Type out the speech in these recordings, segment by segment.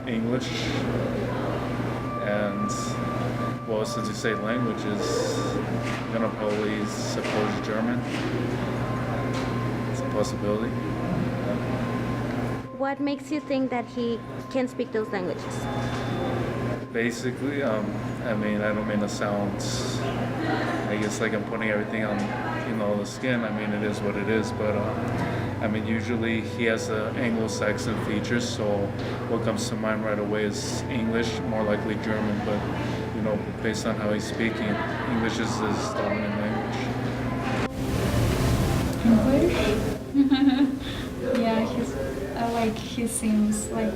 English, and well, since you say languages, I'm gonna probably suppose German. It's a possibility. What makes you think that he can speak those languages? Basically, I mean, I don't mean to sound, I guess, like I'm putting everything on, the skin. I mean, it is what it is, but I mean, usually he has Anglo-Saxon features, so what comes to mind right away is English, more likely German, but based on how he's speaking, English is his dominant language. English? Yeah, he seems like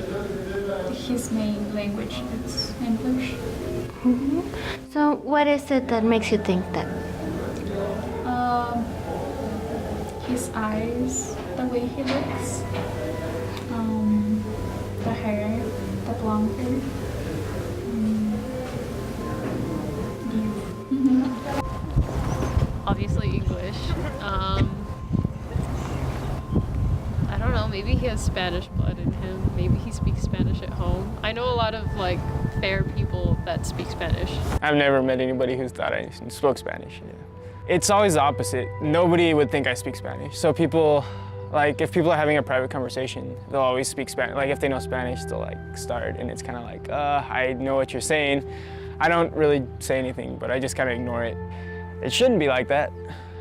his main language is English. So, what is it that makes you think that? His eyes, the way he looks, the hair, the blonde hair. Obviously English. I don't know, maybe he has Spanish blood in him. Maybe he speaks Spanish at home. I know a lot of fair people that speak Spanish. I've never met anybody who thought I spoke Spanish. Yeah. It's always the opposite. Nobody would think I speak Spanish. So people, if people are having a private conversation, they'll always speak Spanish. If they know Spanish, they'll start, and it's kind of I know what you're saying. I don't really say anything, but I just kind of ignore it. It shouldn't be like that.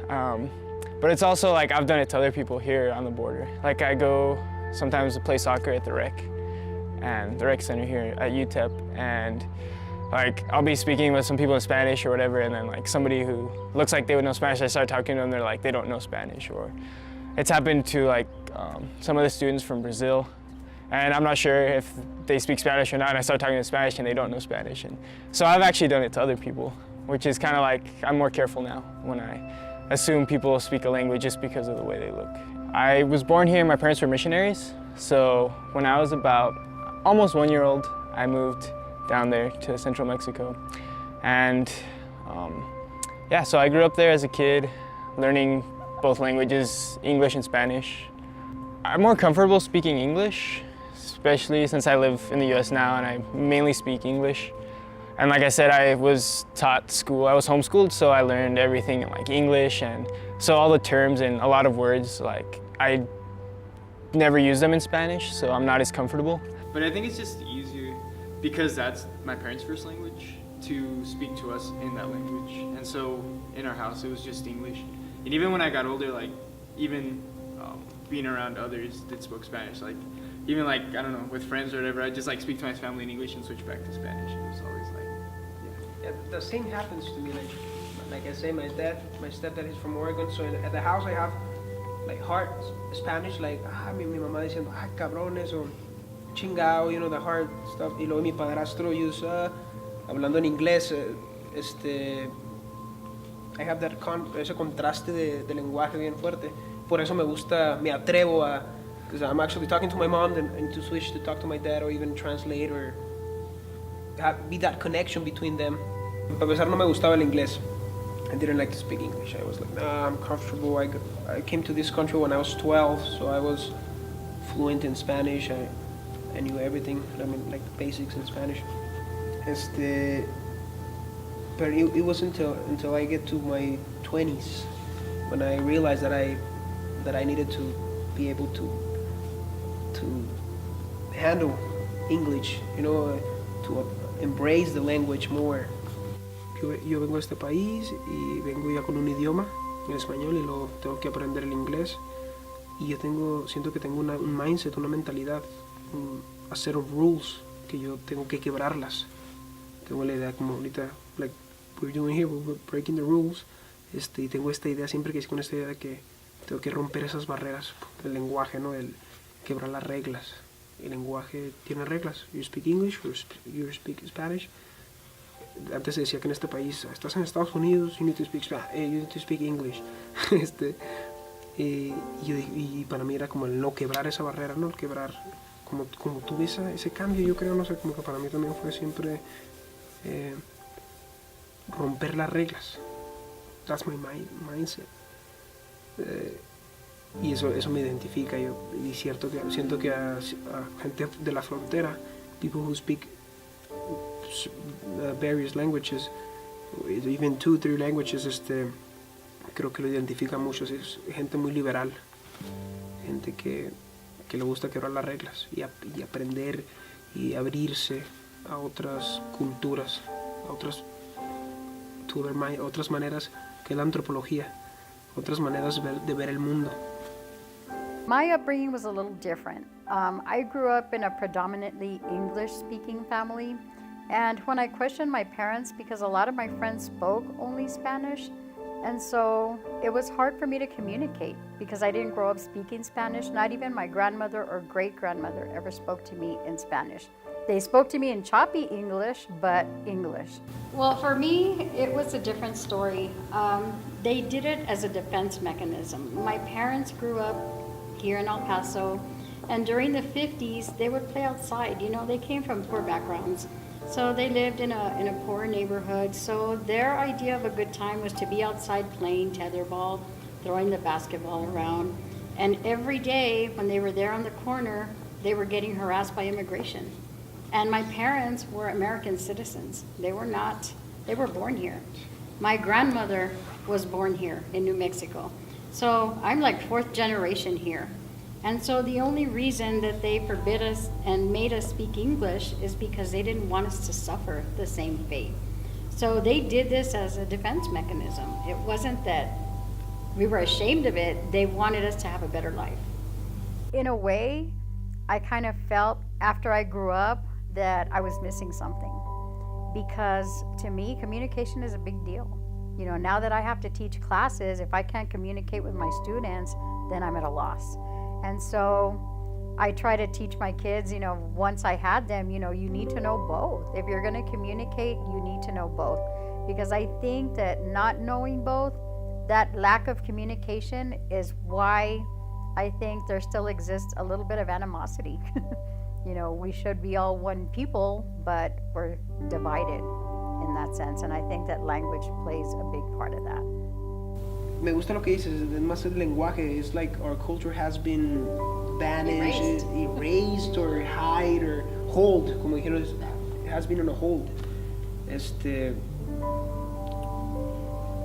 But it's also I've done it to other people here on the border. I go sometimes to play soccer at the rec, and the rec center here at UTEP, and I'll be speaking with some people in Spanish or whatever, and then somebody who looks like they would know Spanish, I start talking to them, they're they don't know Spanish. Or it's happened to some of the students from Brazil, and I'm not sure if they speak Spanish or not, and I start talking in Spanish and they don't know Spanish. And so I've actually done it to other people, which is kind of I'm more careful now when I assume people speak a language just because of the way they look. I was born here, my parents were missionaries, so when I was about almost 1 year old, I moved down there to central Mexico. And yeah, so I grew up there as a kid, learning both languages, English and Spanish. I'm more comfortable speaking English, especially since I live in the US now and I mainly speak English. And like I said, I was taught school, I was homeschooled, so I learned everything in English, and so all the terms and a lot of words, I never use them in Spanish, so I'm not as comfortable. But I think it's just easier because that's my parents' first language to speak to us in that language. And so in our house, it was just English. And even when I got older, even being around others that spoke Spanish, even I don't know, with friends or whatever, I just speak to my family in English and switch back to Spanish. It was always Yeah, the same happens to me. Like I say, my stepdad is from Oregon, so at the house I have hard Spanish, mi mamá diciendo cabrones o chingao, the hard stuff, y luego mi padrastro usa hablando en inglés, I have ese contraste de lenguaje bien fuerte. Por eso me atrevo a, because I'm actually talking to my mom and to switch to talk to my dad or even translate or be that connection between them. Para empezar, no me gustaba el inglés. I didn't like to speak English. I was nah, I'm comfortable. I came to this country when I was 12, so I was fluent in Spanish. I knew everything. I mean, the basics in Spanish. But it wasn't until I get to my 20s when I realized that I needed to be able to handle English, to embrace the language more. Yo vengo a este país y vengo ya con un idioma, el español, y luego tengo que aprender el inglés. Y siento que tengo un mindset, una mentalidad, a set of rules que yo tengo que quebrarlas. Tengo la idea como ahorita, like we're doing here, we're breaking the rules. Y tengo esta idea, siempre que con esta idea de que tengo que romper esas barreras del lenguaje, ¿no? El quebrar las reglas. El lenguaje tiene reglas. You speak English, you speak Spanish. Antes se decía que en este país, estás en Estados Unidos, you need to speak English. Y para mí era como el no quebrar esa barrera, ¿no? El quebrar, como tuve ese cambio, yo creo, no sé, como que para mí también fue siempre romper las reglas. That's my mindset. Y eso me identifica. Y siento que a gente de la frontera people who speak various languages, even 2, 3 languages, creo que lo identifica mucho. Es gente muy liberal, gente que le gusta quebrar las reglas y aprender y abrirse a otras culturas, a otras maneras que la antropología, otras maneras de ver el mundo. My upbringing was a little different. I grew up in a predominantly English-speaking family, and when I questioned my parents, because a lot of my friends spoke only Spanish, and so it was hard for me to communicate because I didn't grow up speaking Spanish. Not even my grandmother or great-grandmother ever spoke to me in Spanish. They spoke to me in choppy English, but English. Well, for me, it was a different story. They did it as a defense mechanism. My parents grew up here in El Paso, and during the 50s, they would play outside. You know, they came from poor backgrounds. So they lived in a poor neighborhood. So their idea of a good time was to be outside playing tetherball, throwing the basketball around. And every day when they were there on the corner, they were getting harassed by immigration. And my parents were American citizens. They were not, they were born here. My grandmother was born here in New Mexico. So I'm like 4th generation here. And so the only reason that they forbid us and made us speak English is because they didn't want us to suffer the same fate. So they did this as a defense mechanism. It wasn't that we were ashamed of it, they wanted us to have a better life. In a way, I kind of felt after I grew up that I was missing something, because to me, communication is a big deal. You know, now that I have to teach classes, if I can't communicate with my students, then I'm at a loss. And so I try to teach my kids, you know, once I had them, you know, you need to know both. If you're going to communicate, you need to know both. Because I think that not knowing both, that lack of communication is why I think there still exists a little bit of animosity. You know, we should be all one people, but we're divided in that sense. And I think that language plays a big part of that. Me gusta lo que dices, es más el lenguaje. It's like our culture has been banished, erased or hide or hold, como dijeron, it has been on a hold.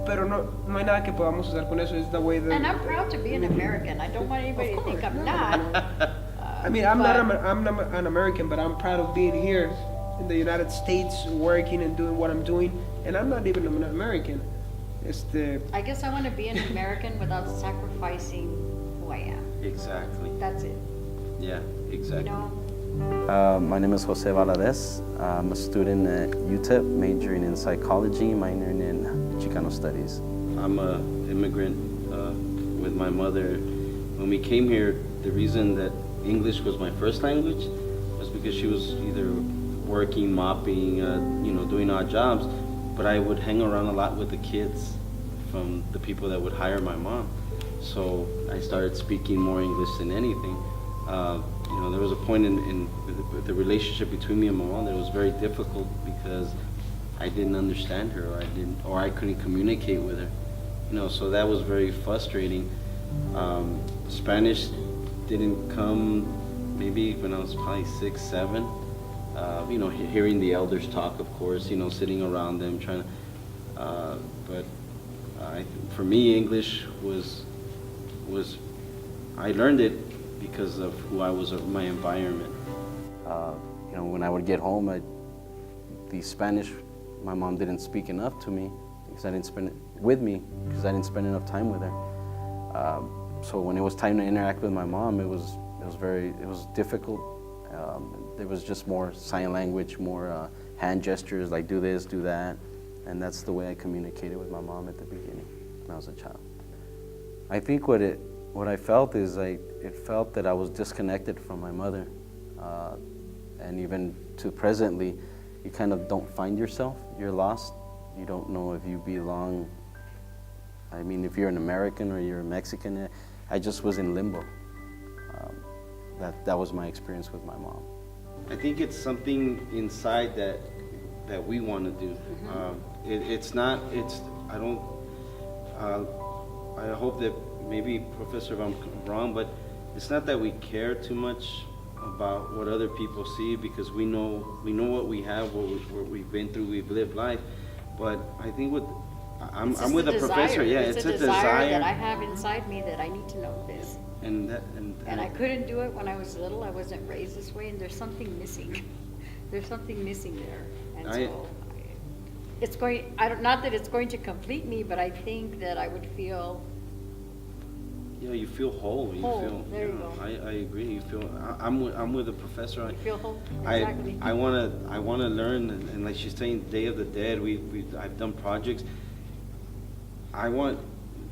Pero no hay nada que podamos hacer con eso. It's the way that. And I'm proud to be an American. I don't want anybody to think I'm not. I mean, I'm not an American, but I'm proud of being here in the United States, working and doing what I'm doing. And I'm not even an American. I guess I want to be an American without sacrificing who I am. Exactly. That's it. Yeah, exactly. You know? My name is Jose Valadez. I'm a student at UTEP, majoring in psychology, minoring in Chicano studies. I'm an immigrant with my mother. When we came here, the reason that English was my first language was because she was either working, mopping, doing odd jobs, but I would hang around a lot with the kids from the people that would hire my mom. So I started speaking more English than anything. There was a point in the relationship between me and my mom that was very difficult because I didn't understand her, or I couldn't communicate with her. So that was very frustrating. Spanish didn't come maybe when I was probably 6, 7. Hearing the elders talk, of course, sitting around them, trying to, for me, English was, I learned it because of who I was, my environment. When I would get home, the Spanish, my mom didn't speak enough to me because I didn't spend it with me, because I didn't spend enough time with her. So when it was time to interact with my mom, it was difficult. There was just more sign language, more hand gestures, like do this, do that. And that's the way I communicated with my mom at the beginning when I was a child. I think what I felt is it felt that I was disconnected from my mother. And even to presently, you kind of don't find yourself. You're lost. You don't know if you belong. I mean, if you're an American or you're a Mexican, I just was in limbo. That was my experience with my mom. I think it's something inside that we want to do. I hope that maybe, Professor, if I'm wrong, but it's not that we care too much about what other people see, because we know what we have, what we've been through, we've lived life. But I think I'm with a professor. Yeah, it's a desire that I have inside me that I need to know this. And I couldn't do it when I was little. I wasn't raised this way, and there's something missing. There's something missing there, and so it's going. Not that it's going to complete me, but I think that I would feel. Yeah, you feel whole. There you go. I agree. You feel. I'm with a professor. You feel whole. Exactly. I wanna learn, and like she's saying, Day of the Dead. I've done projects. I want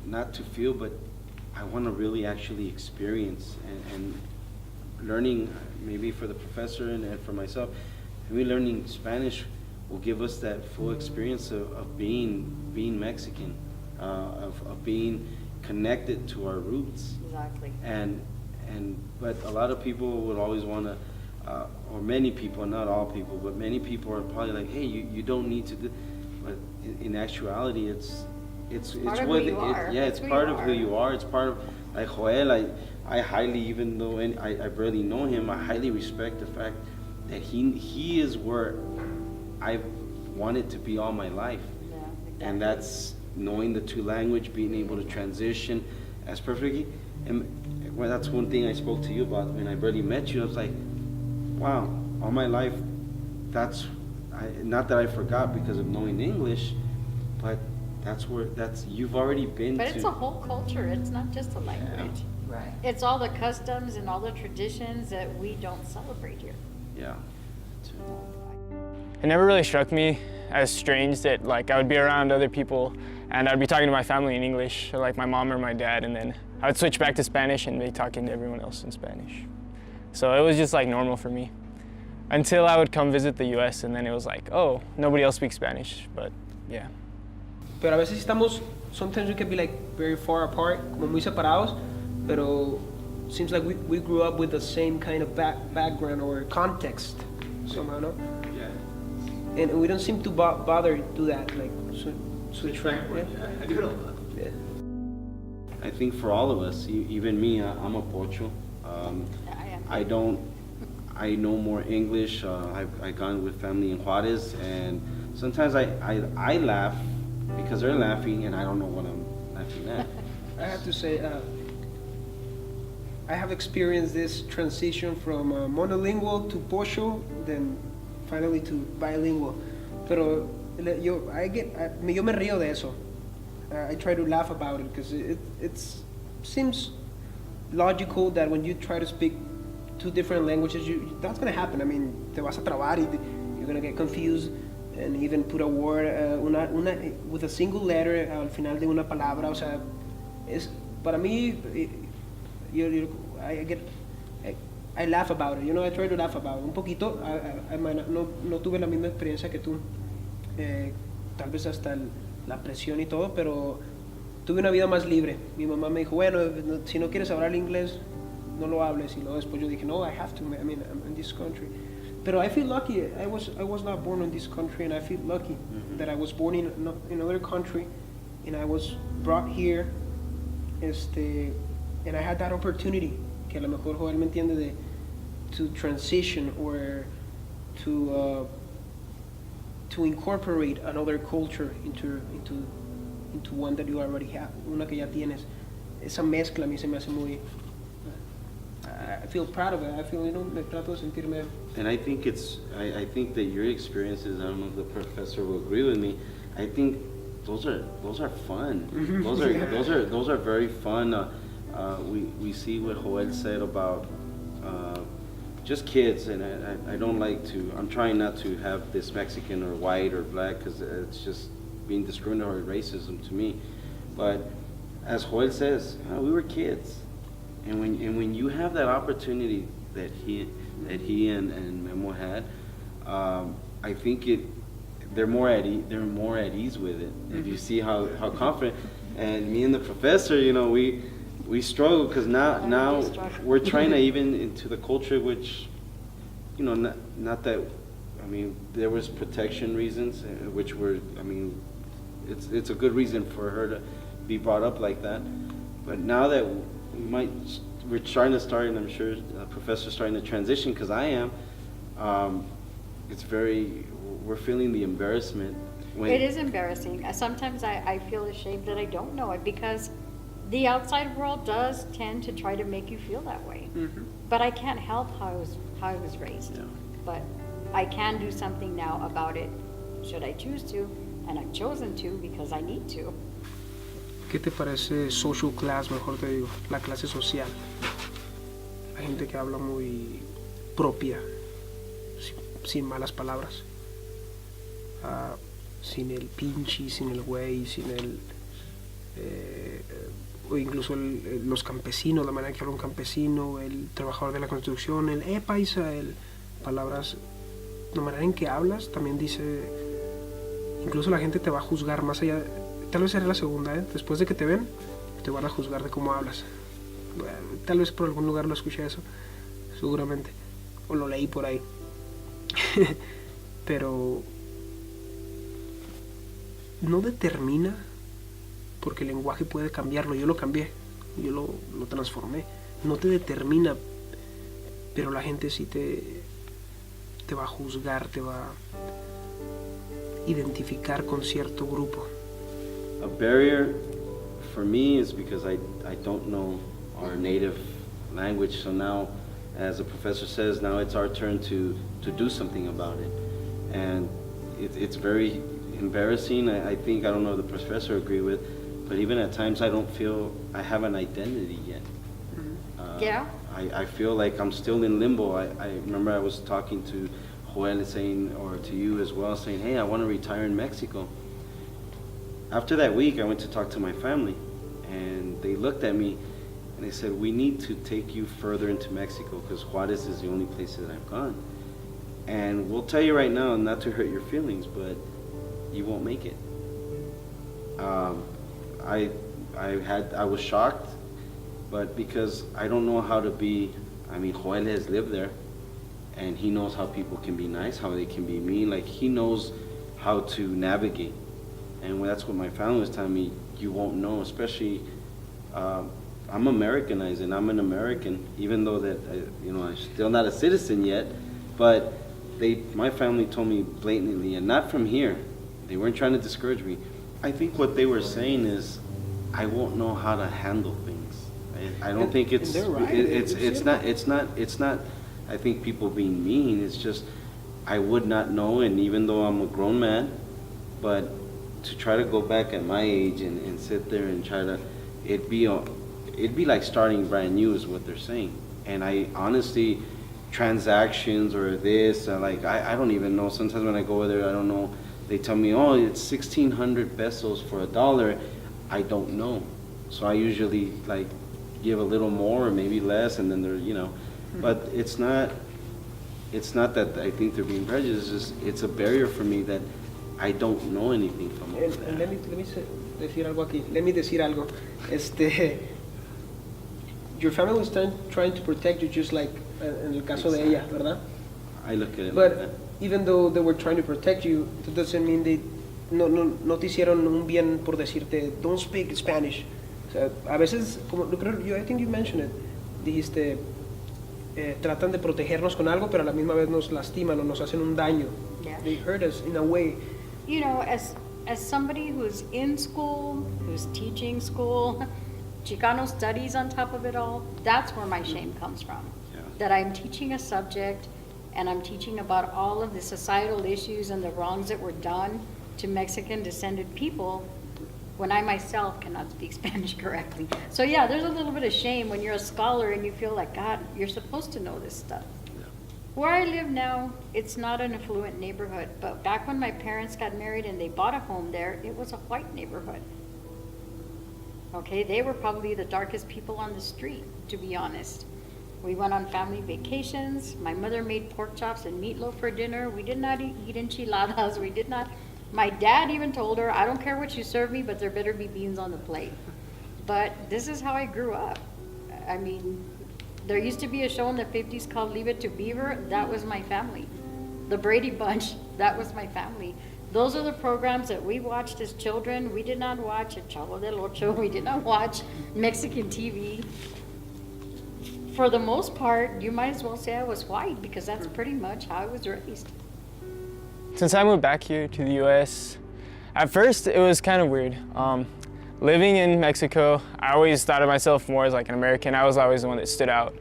not to feel, but I want to really actually experience and learning. Maybe for the professor and for myself, maybe learning Spanish will give us that full experience of being Mexican, of being connected to our roots. Exactly. But a lot of people would always want to, or many people, not all people, but many people are probably like, hey, you don't need to do, but in actuality, it's part of who you are. It's part of who you are. It's part of, like Joel, I highly, even though I barely know him, I highly respect the fact that he is where I've wanted to be all my life. Yeah, exactly. And that's knowing the two language, being able to transition as perfectly. And well, that's one thing I spoke to you about when I barely met you. I was like, wow, all my life, not that I forgot because of knowing English, but you've already been But to. it's a whole culture. It's not just a language. Right. It's all the customs and all the traditions that we don't celebrate here. Yeah. It never really struck me as strange that like I would be around other people and I'd be talking to my family in English, or like my mom or my dad, and then I would switch back to Spanish and be talking to everyone else in Spanish. So it was just like normal for me. Until I would come visit the US, and then it was like, oh, nobody else speaks Spanish, but yeah. Pero a veces sometimes we can be like very far apart, como muy separados, pero seems like we grew up with the same kind of background or context somehow, no? Yeah. And we don't seem to bother to do that, like switch right. I do it a lot. Yeah. I think for all of us, even me, I'm a Pocho. I know more English. I've gone with family in Juarez, and sometimes I laugh because they're laughing, and I don't know what I'm laughing at. I have to say, I have experienced this transition from monolingual to Pocho, then finally to bilingual. Pero yo me río de eso. I try to laugh about it because it seems logical that when you try to speak two different languages, that's going to happen. I mean, te vas a trabar y you're going to get confused and even put a word with a single letter al final de una palabra. O sea, para mí, I laugh about it. You know, I try to laugh about it. Un poquito, no tuve la misma experiencia que tú. Tal vez hasta la presión y todo, pero tuve una vida más libre. Mi mamá me dijo, bueno, si no quieres hablar inglés, no lo hables. Y luego después yo dije, no, I have to. I mean, I'm in this country. But I feel lucky. I was not born in this country, and I feel lucky that I was born in another country, and I was brought here, and I had that opportunity, que a lo mejor Joel me entiende, to transition or to incorporate another culture into one that you already have, una que ya tienes. Esa mezcla a mí se me hace muy. I feel proud of it. I feel, me trato de sentirme. And I think I think that your experiences, I don't know if the professor will agree with me, I think those are fun. Those are very fun. We see what Joel said about just kids, and I don't like to. I'm trying not to have this Mexican or white or black, because it's just being discriminatory racism to me. But as Joel says, we were kids, and when you have that opportunity that he and Memo had, I think they're more at ease with it. If you see how confident, and me and the professor, we struggle because now we're trying to even into the culture, which, not that, I mean, there was protection reasons, which were, I mean, it's a good reason for her to be brought up like that. But now that we might we're trying to start, and I'm sure the professor's starting to transition, because I am, we're feeling the embarrassment. It is embarrassing. Sometimes I feel ashamed that I don't know it, because the outside world does tend to try to make you feel that way. But I can't help how I was raised. Yeah. But I can do something now about it, should I choose to, and I've chosen to because I need to. ¿Qué te parece social class, mejor te digo, la clase social? La gente que habla muy propia, sin malas palabras. Sin el pinche, sin el güey, sin el... o incluso los campesinos, la manera que habla un campesino, el trabajador de la construcción, el paisa, palabras... La manera en que hablas también dice... Incluso la gente te va a juzgar más allá... Tal vez será la segunda, después de que te ven, te van a juzgar de cómo hablas. Bueno, tal vez por algún lugar lo escuché eso, seguramente. O lo leí por ahí. Pero... no determina, porque el lenguaje puede cambiarlo. Yo lo cambié, yo lo transformé. No te determina, pero la gente sí te va a juzgar, te va a identificar con cierto grupo. A barrier for me is because I don't know our native language, so now, as the professor says, now it's our turn to do something about it. And it's very embarrassing. I think, I don't know if the professor agree with, but even at times I don't feel I have an identity yet. Yeah. I feel like I'm still in limbo. I remember I was talking to Joel saying, or to you as well, saying, hey, I want to retire in Mexico. After that week, I went to talk to my family, and they looked at me and they said, we need to take you further into Mexico because Juarez is the only place that I've gone. And we'll tell you right now, not to hurt your feelings, but you won't make it. I was shocked, but because I don't know how to be, I mean, Joel has lived there, and he knows how people can be nice, how they can be mean, like he knows how to navigate. And that's what my family was telling me, you won't know, especially, I'm Americanized and I'm an American, even though that, I'm still not a citizen yet, but my family told me blatantly, and not from here, they weren't trying to discourage me. I think what they were saying is, I won't know how to handle things. I don't think it's, they're right. it's not, I think people being mean, it's just, I would not know, and even though I'm a grown man, but to try to go back at my age and sit there and try to, it'd be like starting brand new is what they're saying. And I honestly, transactions or this, I don't even know. Sometimes when I go over there, I don't know. They tell me, oh, it's 1,600 pesos for $1. I don't know. So I usually give a little more or maybe less, and then they're, but it's not that I think they're being prejudiced. It's a barrier for me that I don't know anything from all that. And let me decir algo aquí. Let me decir algo. Your family was trying to protect you, just like en el caso de ella, ¿verdad? I look at it But like that. even though they were trying to protect you, that doesn't mean they no te hicieron un bien por decirte, don't speak Spanish. O sea, a veces, I think you mentioned it, dijiste, tratan de protegernos con algo, pero a la misma vez nos lastiman o nos hacen un daño. Yeah. They hurt us in a way. You know, as somebody who's in school, who's teaching school, Chicano studies on top of it all, that's where my shame comes from. Yeah. That I'm teaching a subject and I'm teaching about all of the societal issues and the wrongs that were done to Mexican descended people when I myself cannot speak Spanish correctly. So yeah, there's a little bit of shame when you're a scholar and you feel like, God, you're supposed to know this stuff. Where I live now, it's not an affluent neighborhood, but back when my parents got married and they bought a home there, it was a white neighborhood. Okay, they were probably the darkest people on the street, to be honest. We went on family vacations. My mother made pork chops and meatloaf for dinner. We did not eat enchiladas. We did not. My dad even told her, I don't care what you serve me, but there better be beans on the plate. But this is how I grew up. I mean, there used to be a show in the 50s called Leave It to Beaver. That was my family. The Brady Bunch, that was my family. Those are the programs that we watched as children. We did not watch El Chavo del Ocho. We did not watch Mexican TV. for the most part, you might as well say I was white because that's pretty much how I was raised. Since I moved back here to the US, at first it was kind of weird. Living in Mexico, I always thought of myself more as like an American. I was always the one that stood out.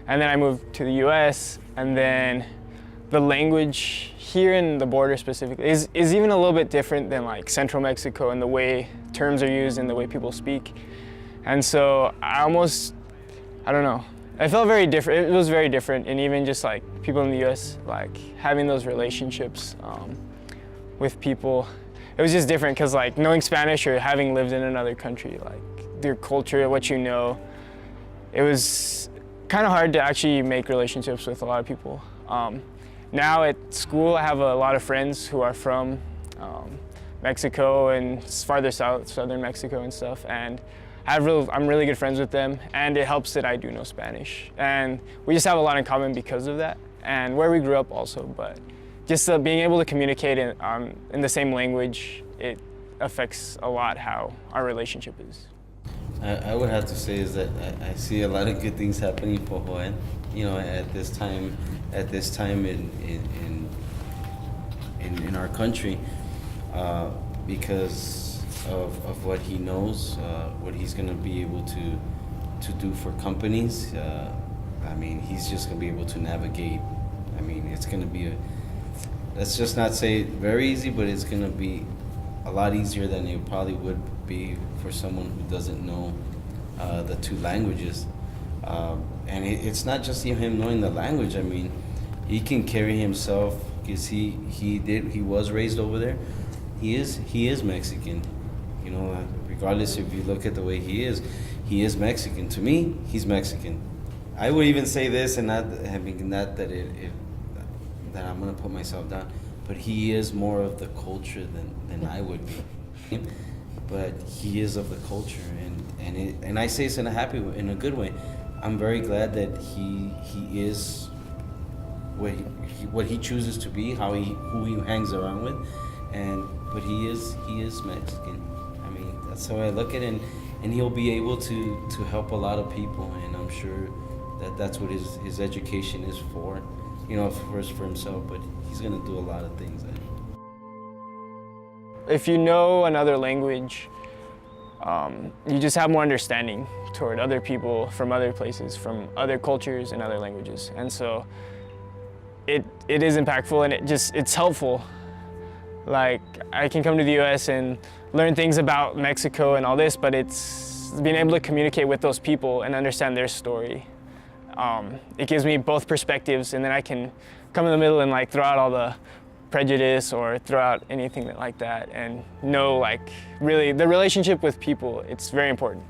And then I moved to the US, and then the language here in the border specifically is even a little bit different than like central Mexico, and the way terms are used and the way people speak. And so I don't know, I felt very different. It was very different, and even just like people in the US, like having those relationships with people, it was just different because like knowing Spanish or having lived in another country, like your culture, what you know, it was kind of hard to actually make relationships with a lot of people. Now at school, I have a lot of friends who are from Mexico and farther south, southern Mexico and stuff, and I'm really good friends with them, and it helps that I do know Spanish. And we just have a lot in common because of that, and where we grew up also, but just being able to communicate in the same language, it affects a lot how our relationship is. I would have to say is that I see a lot of good things happening for Joel. You know, at this time in our country, because of what he knows, what he's going to be able to do for companies. I mean, he's just going to be able to navigate. I mean, it's going to be let's just not say very easy, but it's going to be a lot easier than it probably would be for someone who doesn't know the two languages. And it's not just him knowing the language. I mean, he can carry himself because he was raised over there. He is Mexican. You know, regardless if you look at the way he is Mexican. To me, he's Mexican. I would even say this, and not that I'm gonna put myself down, but he is more of the culture than I would be. But he is of the culture, and I say this in a good way. I'm very glad that he is what he chooses to be, who he hangs around with, but he is Mexican. I mean, that's how I look at it, and he'll be able to help a lot of people, and I'm sure that's what his education is for. You know, first for himself, but he's gonna do a lot of things. If you know another language, you just have more understanding toward other people from other places, from other cultures and other languages. And so it is impactful, and it's helpful. Like, I can come to the US and learn things about Mexico and all this, but it's being able to communicate with those people and understand their story. It gives me both perspectives, and then I can come in the middle and like throw out all the prejudice or throw out anything like that, and know like really the relationship with people, it's very important.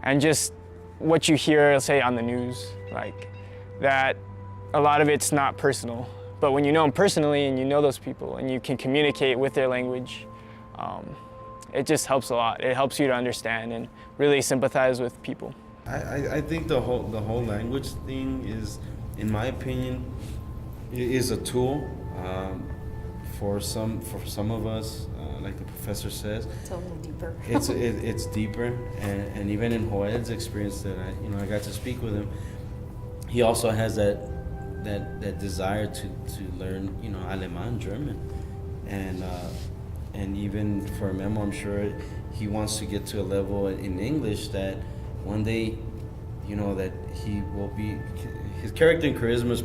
And just what you hear, say, on the news, like that, a lot of it's not personal. But when you know them personally and you know those people and you can communicate with their language, it just helps a lot. It helps you to understand and really sympathize with people. I think the whole language thing is, in my opinion, is a tool for some of us. Like the professor says, It's a little deeper. it's deeper, and even in Joel's experience that I got to speak with him, he also has that desire to learn Alemán, German, and even for Memo, I'm sure he wants to get to a level in English that one day, that he will be, his character and charisma is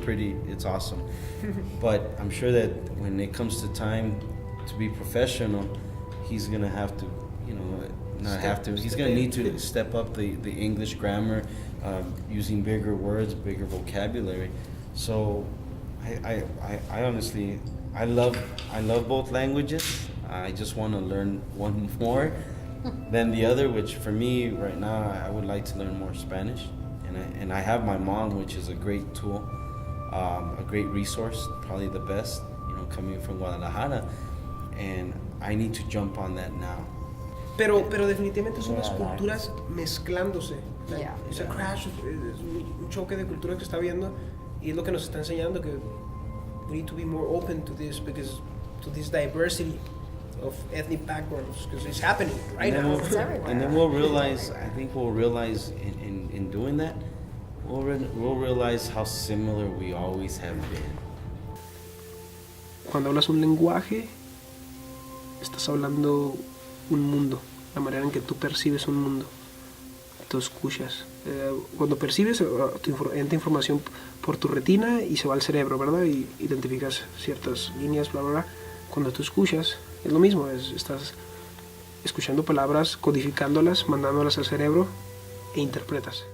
it's awesome. But I'm sure that when it comes to time to be professional, he's gonna have to, he's gonna need to step up the English grammar, using bigger words, bigger vocabulary. So I honestly, I love both languages. I just want to learn one more than the other, which for me right now, I would like to learn more Spanish. And I have my mom, which is a great tool, a great resource, probably the best, coming from Guadalajara. And I need to jump on that now. Pero definitivamente son las culturas mezclándose. Yeah. Es a crash, es un choque de culturas que está habiendo, y es lo que nos está enseñando que we need to be more open to this, because to this diversity of ethnic backgrounds, because it's happening right now. It's everywhere. And then we'll realize, I think we'll realize in doing that, we'll realize how similar we always have been. Cuando hablas un lenguaje, estás hablando un mundo, la manera en que tú percibes un mundo. Tú escuchas. Cuando percibes, entra información por tu retina y se va al cerebro, ¿verdad? Y identificas ciertas líneas, bla, bla, bla. Cuando tú escuchas, es lo mismo, estás escuchando palabras, codificándolas, mandándolas al cerebro e interpretas.